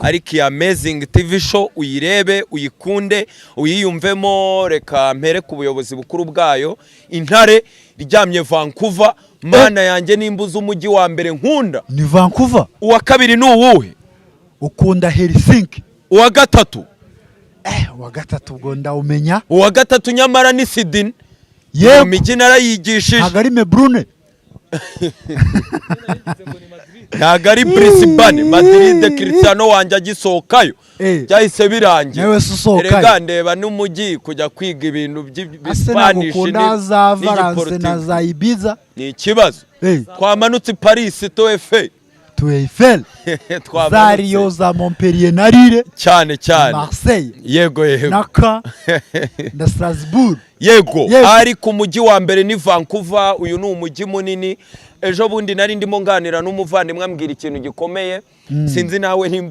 ariko iyi Amazing TV show uyirebe uyikunde uyiyumvemo. Reka mpere ku buyobozi bukuru bwayo. Intare ryamye Vancouver, mana yanjye nimbuza umujyi wa mbere nkunda ni Vancouver. Uwa kabiri ni uwuhe? Ukunda Helsinki. Uwa gatatu uwa gatatu ubwo ndawumenya. Uwa gatatu nyamara ni Sydney. Yego imijyi narayigishije. Ntabwo Melbourne. Ntabwo ari Brisbane. Madrid Cristiano wanjye agisohokayo byahise birangira. Nawe susohokayo. Erega ndeba n'umujyi kujya kwiga ibintu by'Spanish za Valence na za Ibiza. Ni ikibazo. Twamanutse Paris to Eiffel. Za Rio za Montpellier na Lille. Cyane cyane. Marseille. Yego. Naka na Strasbourg. Yego. Ari ku mujyi wa mbere ni Vancouver. Uyu ni umujyi munini. Ejo bundi nari ndimo nganira n'umuvandimwe ambwira ikintu gikomeye. Sinzi nawe